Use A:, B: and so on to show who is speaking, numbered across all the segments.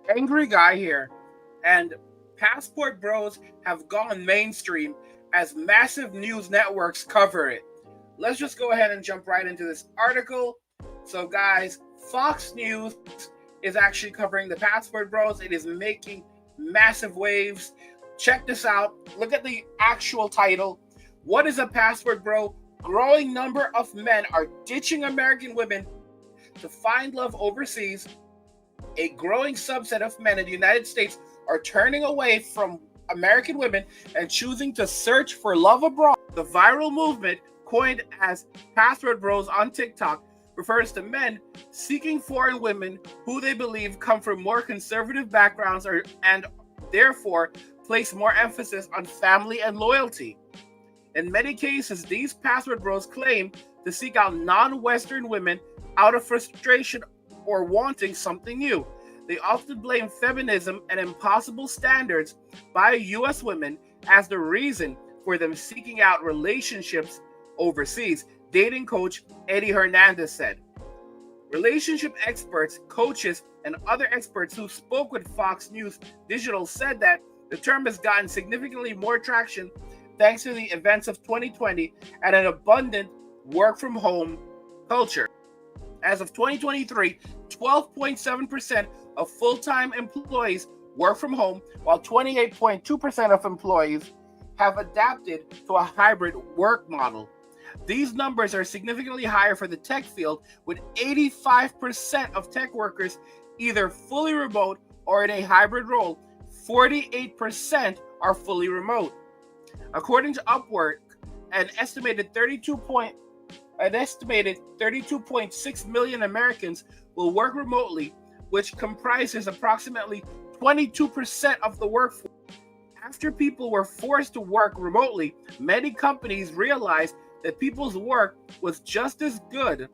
A: Angry guy here, and passport bros have gone mainstream as massive news networks cover it. Let's just go ahead and jump right into this article. So, guys, Fox News is actually covering the passport bros. It is making massive waves. Check this out. Look at the actual title. What is a passport bro? Growing number of men are ditching American women to find love overseas. A growing subset of men in the United States are turning away from American women and choosing to search for love abroad. The viral movement, coined as Passport Bros on TikTok, refers to men seeking foreign women who they believe come from more conservative backgrounds and therefore place more emphasis on family and loyalty. In many cases, these Passport Bros claim to seek out non-Western women out of frustration or wanting something new. They often blame feminism and impossible standards by U.S. women as the reason for them seeking out relationships overseas, dating coach Eddie Hernandez said. Relationship experts, coaches, and other experts who spoke with Fox News Digital said that the term has gotten significantly more traction thanks to the events of 2020 and an abundant work-from-home culture. As of 2023, 12.7% of full-time employees work from home, while 28.2% of employees have adapted to a hybrid work model. These numbers are significantly higher for the tech field, with 85% of tech workers either fully remote or in a hybrid role. 48% are fully remote. According to Upwork, an estimated 32.6 million Americans will work remotely, which comprises approximately 22% of the workforce. After people were forced to work remotely, many companies realized that people's work was just as good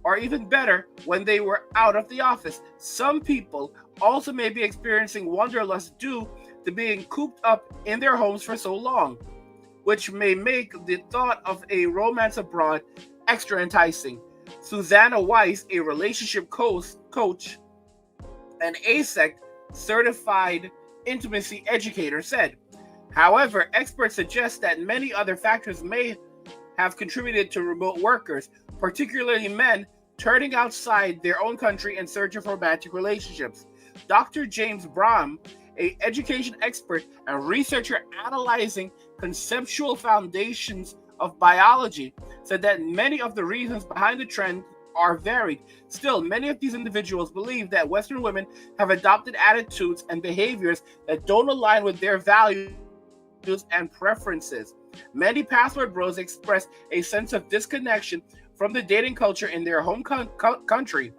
A: or even better when they were out of the office. Some people also may be experiencing wanderlust due to being cooped up in their homes for so long, which may make the thought of a romance abroad extra enticing. Susanna Weiss, a relationship coach and ASEC certified intimacy educator, said. However, experts suggest that many other factors may have contributed to remote workers, particularly men turning outside their own country in search of romantic relationships. Dr. James Brahm, an education expert and researcher analyzing conceptual foundations of biology, said that many of the reasons behind the trend are varied. Still, many of these individuals believe that Western women have adopted attitudes and behaviors that don't align with their values and preferences. Many passport bros express a sense of disconnection from the dating culture in their home country,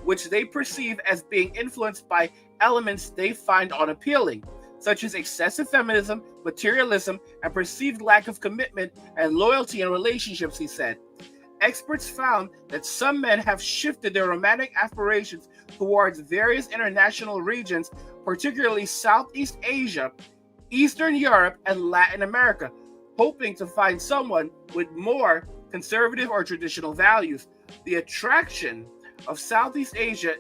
A: which they perceive as being influenced by elements they find unappealing, such as excessive feminism, materialism, and perceived lack of commitment and loyalty in relationships, he said. Experts found that some men have shifted their romantic aspirations towards various international regions, particularly Southeast Asia, Eastern Europe, and Latin America, hoping to find someone with more conservative or traditional values. The attraction of Southeast Asia,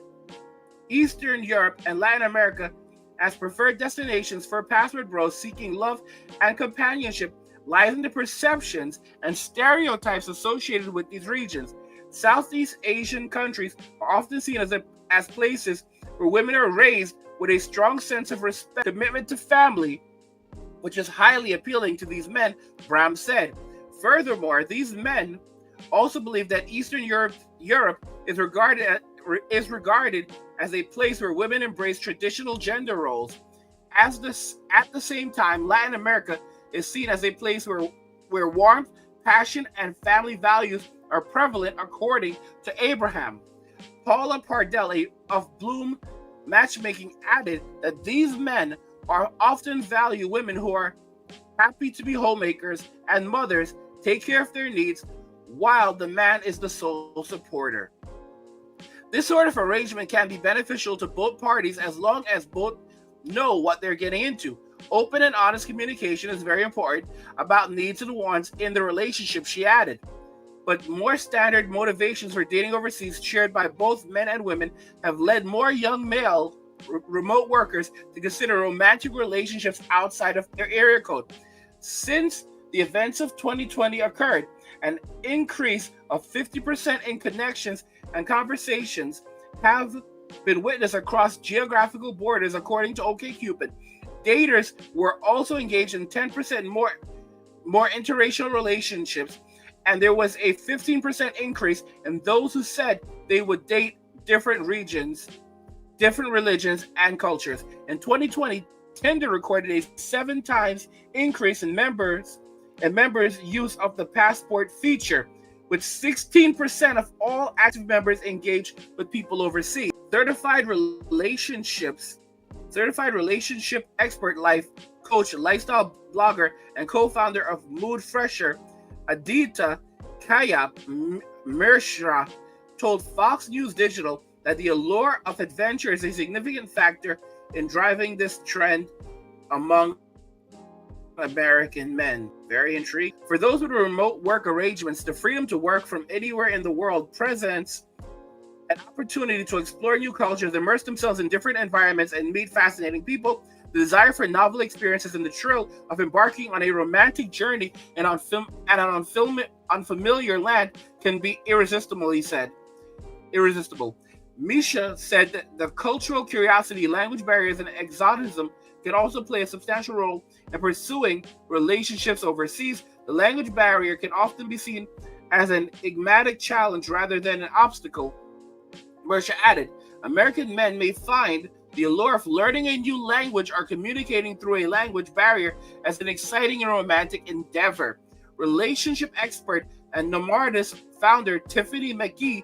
A: Eastern Europe, and Latin America as preferred destinations for passport bros seeking love and companionship lies in the perceptions and stereotypes associated with these regions. Southeast Asian countries are often seen as places where women are raised with a strong sense of respect, commitment to family, which is highly appealing to these men, Bram said. Furthermore, these men also believe that Eastern Europe is regarded as a place where women embrace traditional gender roles. At the same time, Latin America is seen as a place where warmth, passion, and family values are prevalent, according to Abraham. Paula Pardelli of Bloom Matchmaking added that these men are often value women who are happy to be homemakers and mothers, take care of their needs, while the man is the sole supporter. This sort of arrangement can be beneficial to both parties as long as both know what they're getting into. Open and honest communication is very important about needs and wants in the relationship, she added. But more standard motivations for dating overseas shared by both men and women have led more young male remote workers to consider romantic relationships outside of their area code. Since the events of 2020 occurred, an increase of 50% in connections and conversations have been witnessed across geographical borders, according to OkCupid. Daters were also engaged in 10% more interracial relationships, and there was a 15% increase in those who said they would date different regions, different religions, and cultures. In 2020, Tinder recorded a 7 times increase in members' use of the passport feature, with 16% of all active members engaged with people overseas. Certified relationship expert, life coach, lifestyle blogger, and co-founder of Mood Fresher, Aditya Kaya Mishra, told Fox News Digital that the allure of adventure is a significant factor in driving this trend among American men. Very intrigued. For those with remote work arrangements, the freedom to work from anywhere in the world presents an opportunity to explore new cultures, immerse themselves in different environments, and meet fascinating people. The desire for novel experiences and the thrill of embarking on a romantic journey and on unfamiliar land can be irresistible, he said. Irresistible. Misha said that the cultural curiosity, language barriers, and exoticism can also play a substantial role in pursuing relationships overseas. The language barrier can often be seen as an enigmatic challenge rather than an obstacle. Misha added, American men may find the allure of learning a new language or communicating through a language barrier as an exciting and romantic endeavor. Relationship expert and Nomardis founder Tiffany McGee,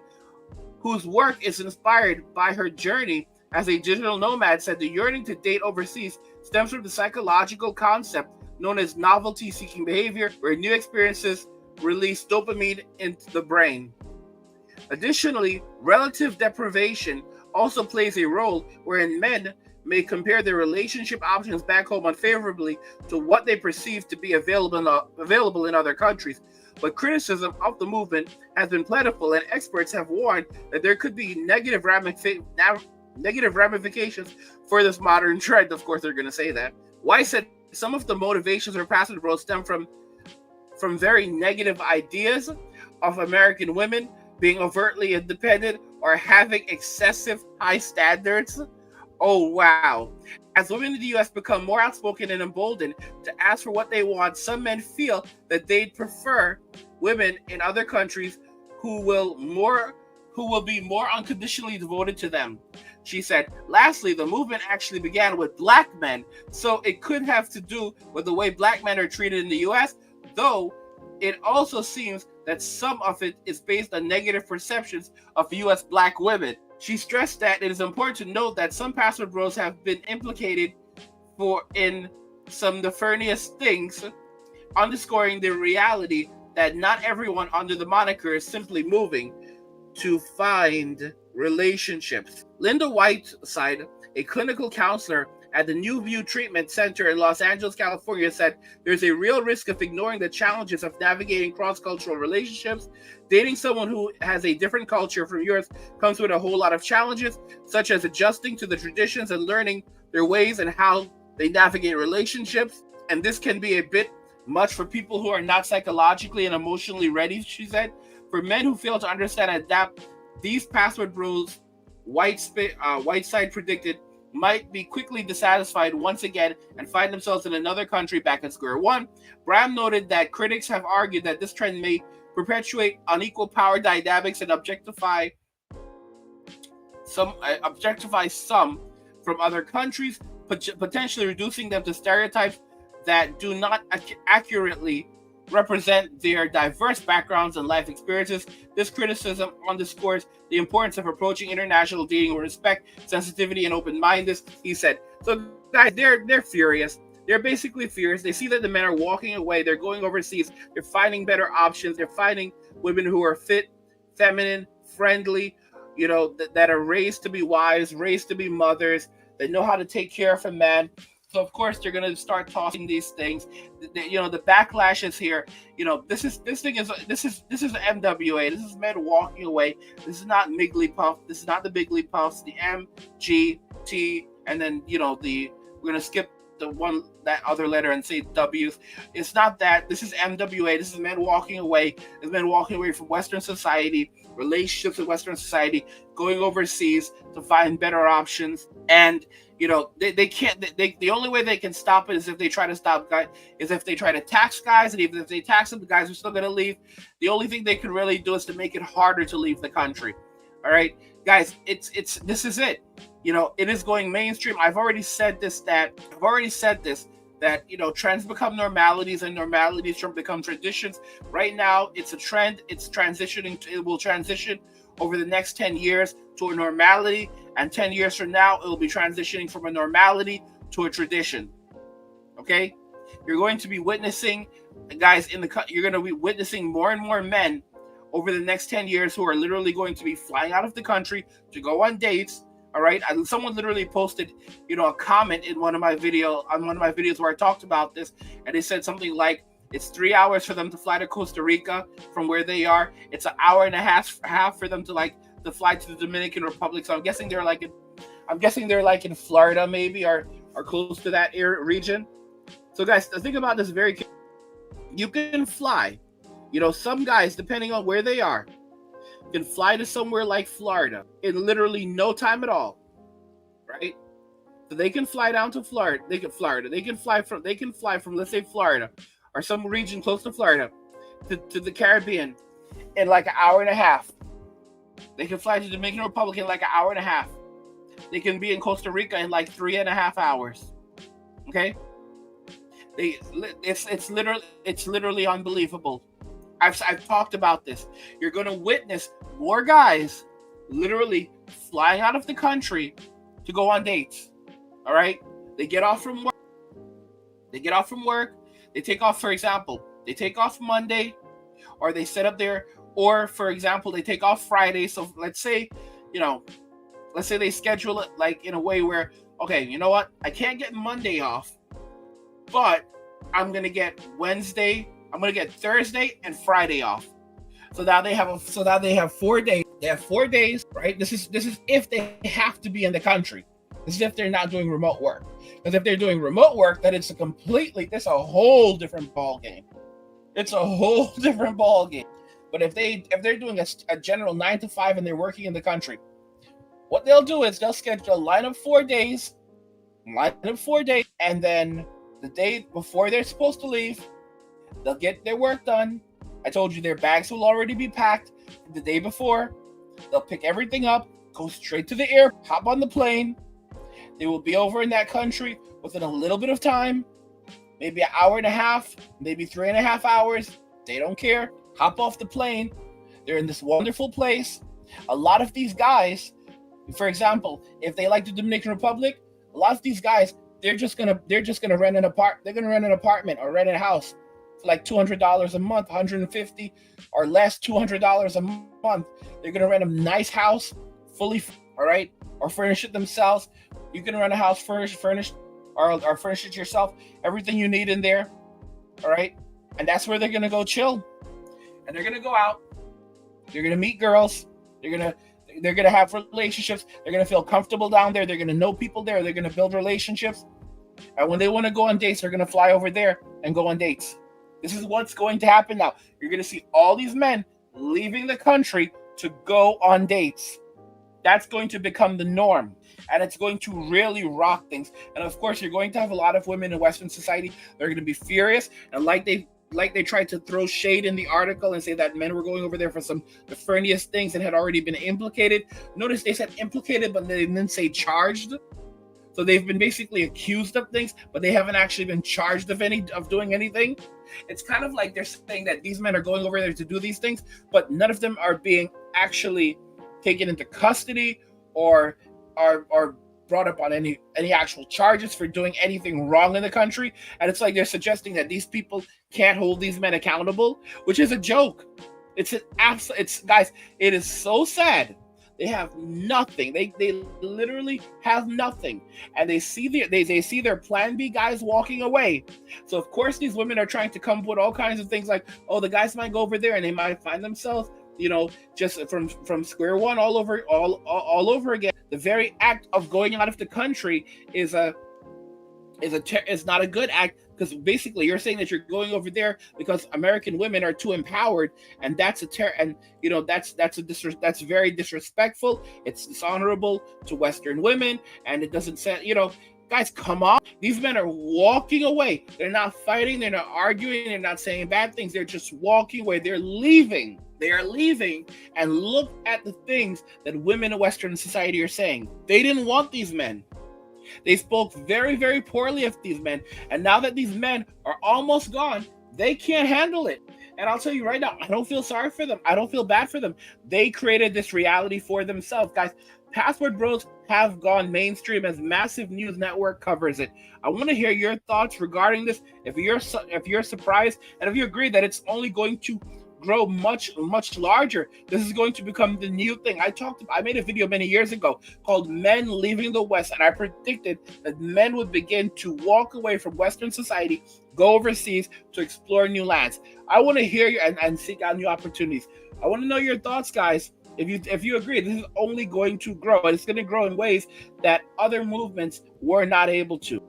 A: whose work is inspired by her journey as a digital nomad, said the yearning to date overseas stems from the psychological concept known as novelty-seeking behavior, where new experiences release dopamine into the brain. Additionally, relative deprivation also plays a role, wherein men may compare their relationship options back home unfavorably to what they perceive to be available in other countries. But criticism of the movement has been plentiful, and experts have warned that there could be negative ramifications for this modern trend. Of course, they're going to say that. Weiss said some of the motivations for passive growth stem from very negative ideas of American women being overtly independent or having excessive high standards. Oh, wow. As women in the U.S. become more outspoken and emboldened to ask for what they want, some men feel that they'd prefer women in other countries who will be more unconditionally devoted to them. She said, lastly, the movement actually began with black men, so it could have to do with the way black men are treated in the U.S., though it also seems that some of it is based on negative perceptions of U.S. black women. She stressed that it is important to note that some password bros have been implicated in some nefarious things, underscoring the reality that not everyone under the moniker is simply moving to find relationships. Linda Whiteside, a clinical counselor at the New View Treatment Center in Los Angeles, California, said there's a real risk of ignoring the challenges of navigating cross-cultural relationships. Dating someone who has a different culture from yours comes with a whole lot of challenges, such as adjusting to the traditions and learning their ways and how they navigate relationships. And this can be a bit much for people who are not psychologically and emotionally ready, she said. For men who fail to understand and adapt, these password rules, Whiteside predicted, might be quickly dissatisfied once again and find themselves in another country back at square one. Bram noted that critics have argued that this trend may perpetuate unequal power dynamics and objectify some from other countries, potentially reducing them to stereotypes that do not accurately represent their diverse backgrounds and life experiences. This criticism underscores the importance of approaching international dating with respect, sensitivity, and open-mindedness, he said. So guys, they're furious. They're basically furious. They see that the men are walking away. They're going overseas. They're finding better options. They're finding women who are fit, feminine, friendly, that are raised to be wives, raised to be mothers, that know how to take care of a man. So of course they're gonna start tossing these things. The backlash is here. This is MWA. This is men walking away. This is not Miggly Puff. This is not the Biggly Puffs. The T, and then we're gonna skip that other letter and say W's. It's not that. This is MWA. This is men walking away. This is men walking away from Western society, relationships with Western society, going overseas to find better options. And they can't. The only way they can stop it is if they try to stop guys. Is if they try to tax guys, and even if they tax them, the guys are still gonna leave. The only thing they can really do is to make it harder to leave the country. All right, guys. This is it. It is going mainstream. I've already said this that trends become normalities and normalities become traditions. Right now, it's a trend. It's transitioning. It will transition over the next 10 years to a normality, and 10 years from now, it will be transitioning from a normality to a tradition. Okay, you're going to be witnessing, guys, you're going to be witnessing more and more men over the next 10 years who are literally going to be flying out of the country to go on dates. All right. And someone literally posted, a comment in one of my videos where I talked about this, and they said something like, it's 3 hours for them to fly to Costa Rica from where they are. It's an hour and a half for them to fly to the Dominican Republic. So I'm guessing they're like in Florida maybe, or close to that region. So guys, think about this very carefully. You can fly. Some guys, depending on where they are, can fly to somewhere like Florida in literally no time at all, right? So they can fly down to Florida. They can fly from let's say Florida or some region close to Florida to the Caribbean in like an hour and a half. They can fly to the Dominican Republic in like an hour and a half. They can be in Costa Rica in like 3.5 hours. Okay, it's literally unbelievable. I've talked about this. You're going to witness more guys literally flying out of the country to go on dates. All right? They get off from work. They take off, for example, they take off Monday, or they set up or for example, they take off Friday. So let's say they schedule it like in a way where, okay, you know what? I can't get Monday off, but I'm going to get Thursday and Friday off. So now they have 4 days. They have 4 days, right? This is if they have to be in the country. This is if they're not doing remote work. Because if they're doing remote work, then it's a whole different ball game. It's a whole different ball game. But if they're doing a general 9 to 5 and they're working in the country, what they'll do is they'll schedule a line of 4 days, and then the day before they're supposed to leave, they'll get their work done. I told you their bags will already be packed the day before. They'll pick everything up, go straight to the airport, hop on the plane. They will be over in that country within a little bit of time, maybe an hour and a half, maybe 3.5 hours. They don't care. Hop off the plane. They're in this wonderful place. A lot of these guys, for example, if they like the Dominican Republic, a lot of these guys, they're just gonna rent an apartment or rent a house for like $200 a month, $150 or less, $200 a month. They're gonna rent a nice house, fully, all right, or furnish it themselves. You can rent a house furnished, or furnish it yourself. Everything you need in there, all right, and that's where they're gonna go chill, and they're gonna go out. They're gonna meet girls. They're gonna have relationships. They're gonna feel comfortable down there. They're gonna know people there. They're gonna build relationships. And when they want to go on dates, they're gonna fly over there and go on dates. This is what's going to happen now. You're gonna see all these men leaving the country to go on dates. That's going to become the norm, and it's going to really rock things. And of course, you're going to have a lot of women in Western society. They're going to be furious, and like they tried to throw shade in the article and say that men were going over there for some nefarious things and had already been implicated. Notice they said implicated, but they didn't say charged. So they've been basically accused of things, but they haven't actually been charged of doing anything. It's kind of like they're saying that these men are going over there to do these things, but none of them are being actually taken into custody or are brought up on any actual charges for doing anything wrong in the country. And it's like they're suggesting that these people can't hold these men accountable, which is a joke. Guys, it is so sad. They have nothing. They literally have nothing, and they see their plan B guys walking away. So of course these women are trying to come up with all kinds of things like, oh, the guys might go over there and they might find themselves just from square one all over again. The very act of going out of the country is not a good act, because basically you're saying that you're going over there because American women are too empowered, and that's that's very disrespectful. It's dishonorable to Western women, and it doesn't say, guys, come on. These men are walking away. They're not fighting. They're not arguing. They're not saying bad things. They're just walking away. They're leaving. They are leaving, and look at the things that women in Western society are saying. They didn't want these men. They spoke very, very poorly of these men. And now that these men are almost gone, they can't handle it. And I'll tell you right now, I don't feel sorry for them. I don't feel bad for them. They created this reality for themselves. Guys, Password Bros have gone mainstream as massive news network covers it. I want to hear your thoughts regarding this. If you're surprised, and if you agree that it's only going to grow much larger, this is going to become the new thing. I made a video many years ago called Men Leaving the West, and I predicted that men would begin to walk away from Western society, go overseas to explore new lands. I want to hear you and seek out new opportunities. I want to know your thoughts, guys. If you agree, this is only going to grow, and it's going to grow in ways that other movements were not able to.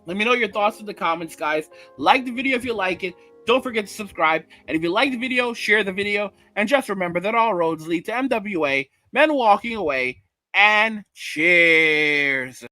A: Let me know your thoughts in the comments, guys. Like the video if you like it. Don't forget to subscribe. And if you like the video, share the video. And just remember that all roads lead to MWA, men walking away, and cheers.